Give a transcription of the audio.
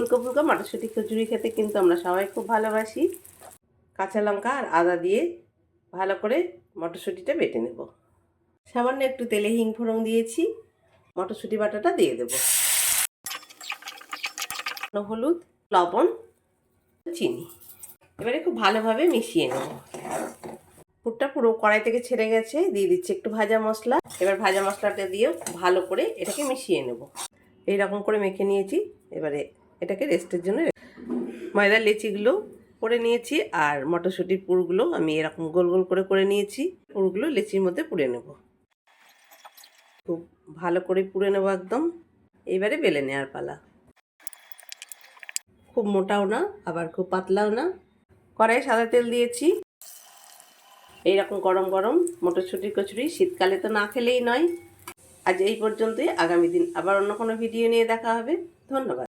ফুলকো ফুলকো মটরশুঁটি খিচুড়ি খেতে কিন্তু আমরা সবাই খুব ভালোবাসি। কাঁচা লঙ্কা আর আদা দিয়ে ভালো করে মটরশুঁটিটা বেটে নেব। সামান্য একটু তেলে হিং ফোড়ন দিয়েছি, মটরশুঁটি বাটাটা দিয়ে দেব, হলুদ, লবণ, চিনি। এবারে খুব ভালোভাবে মিশিয়ে নেব। পুরটা পুরো কড়াই থেকে ছেড়ে গেছে, দিয়ে দিচ্ছি একটু ভাজা মশলা। এবার ভাজা মশলাটা দিয়েও ভালো করে এটাকে মিশিয়ে নেব। এইরকম করে মেখে নিয়েছি। এবারে এটাকে রেস্টের জন্য ময়দার লেচিগুলো করে নিয়েছি, আর মটরশুঁটির পুরগুলো আমি এরকম গোল গোল করে করে নিয়েছি। পুরগুলো লেচির মধ্যে পুড়ে নেব, খুব ভালো করে পুড়ে নেব একদম। এবারে বেলে নেওয়ার পালা। খুব মোটাও না আবার খুব পাতলাও না। কড়াইয়ে সাদা তেল দিয়েছি। এইরকম গরম গরম মটরশুঁটির কচুরি শীতকালে তো না খেলেই নয়। আজ এই পর্যন্তই। আগামী দিন আবার অন্য কোনো ভিডিও নিয়ে দেখা হবে। ধন্যবাদ।